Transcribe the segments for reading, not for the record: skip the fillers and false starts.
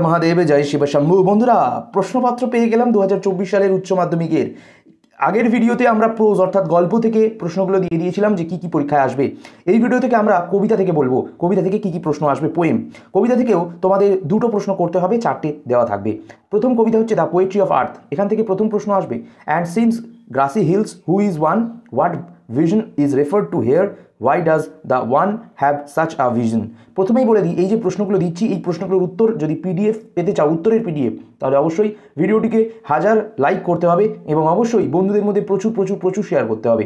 महादेव जय शिव शम्भु बंधुरा प्रश्नपत्र पे गेलाम 2024 सालेर उच्च माध्यमिकेर আগের ভিডিওতে আমরা প্রোজ অর্থাৎ গল্প থেকে প্রশ্নগুলো দিয়ে দিয়েছিলাম যে কি কি পরীক্ষায় আসবে। এই ভিডিও থেকে আমরা কবিতা থেকে বলবো কবিতা থেকে কি কি প্রশ্ন আসবে। পোয়েম কবিতা থেকেও তোমাদের দুটো প্রশ্ন করতে হবে, চারটে দেওয়া থাকবে। প্রথম কবিতা হচ্ছে দ্য পোয়েট্রি অফ আর্থ, এখান থেকে প্রথম প্রশ্ন আসবে। And since grassy hills who is one, what vision is referred to here, why does the one have such a vision. প্রথমেই বলে দিই, এই যে প্রশ্নগুলো দিচ্ছি এই প্রশ্নগুলোর উত্তর যদি পিডিএফ পেতে চাও, উত্তরের পিডিএফ, তাহলে অবশ্যই ভিডিওটিকে 1000 লাইক করতে হবে এবং অবশ্যই বন্ধুদের মধ্যে প্রচুর প্রচুর প্রচুর শেয়ার করতে হবে।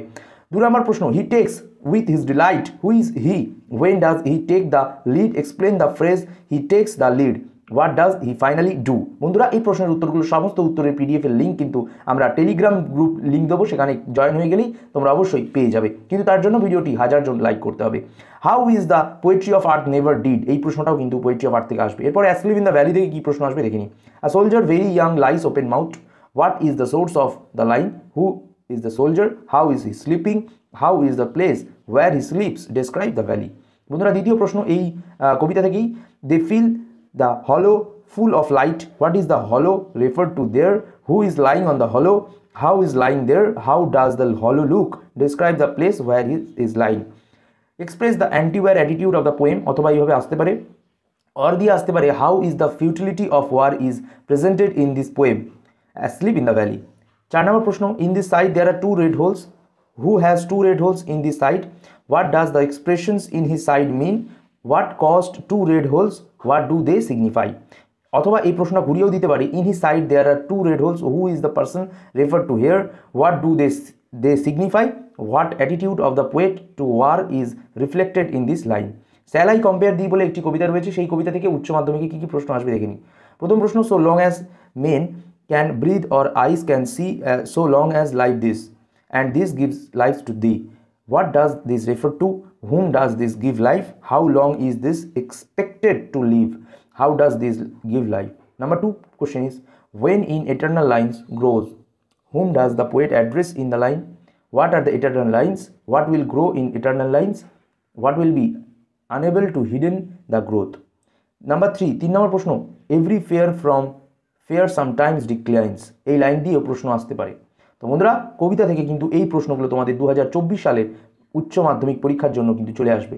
2 নম্বর প্রশ্ন, he takes with his delight, who is he, when does he take the lead, explain the phrase he takes the lead, what does he finally do. বন্ধুরা এই প্রশ্নের উত্তরগুলো সমস্ত উত্তরের পিডিএফের লিঙ্ক কিন্তু আমরা টেলিগ্রাম গ্রুপ লিঙ্ক দেবো, সেখানে জয়েন হয়ে গেলেই তোমরা অবশ্যই পেয়ে যাবে, কিন্তু তার জন্য ভিডিওটি 1000 জন লাইক করতে হবে। How is the poetry of earth never did, এই প্রশ্নটাও কিন্তু পোয়েট্রি অফ আর্থ থেকে আসবে। এরপর অ্যাসলিভ ইন দ্য ভ্যালি থেকে কী প্রশ্ন আসবে দেখে নিই। A soldier very young lies open mouth, what is the source of the line, who is the soldier, how is he sleeping, how is the place where he sleeps, describe the valley. বন্ধুরা দ্বিতীয় প্রশ্ন এই কবিতা থেকেই, they feel the hollow full of light, what is the hollow referred to there, who is lying on the hollow, how is lying there, how does the hollow look, describe the place where he is lying, express the anti-war attitude of the poem, অথবা এইভাবে আসতে পারে or দিয়ে আসতে পারে, how is the futility of war is presented in this poem, asleep in the valley। 4 নম্বর প্রশ্ন, in this side there are 2 red holes, who has 2 red holes in this side, what does the expressions in his side mean, what caused 2 red holes, what do they signify। অথবা এই প্রশ্নটা ঘুরিয়েও দিতে পারি, in his side there are 2 red holes, who is the person refer to here, what do they signify, what attitude of the poet to war is reflected in this line. Shall I compare thee বলে একটি কবিতা রয়েছে, সেই কবিতা থেকে উচ্চ মাধ্যমিকে কী কী প্রশ্ন আসবে দেখে নিই। প্রথম প্রশ্ন, so long as men can breathe or eyes can see, so long as life this and this gives life to thee, what does this refer to, whom does this give life, how long is this expected to live, how does this give life। Number 2 question is, when in eternal lines grows, whom does the poet address in the line, what are the eternal lines, what will grow in eternal lines, what will be unable to hidden the growth। Number 3 নম্বর প্রশ্ন, every fear from fear sometimes declines, এই line দিয়েও প্রশ্ন আসতে পারে। তো বন্ধুরা কবিতা থেকে কিন্তু এই প্রশ্নগুলো তোমাদের 2024 সালের উচ্চ মাধ্যমিক পরীক্ষার জন্য কিন্তু চলে আসবে।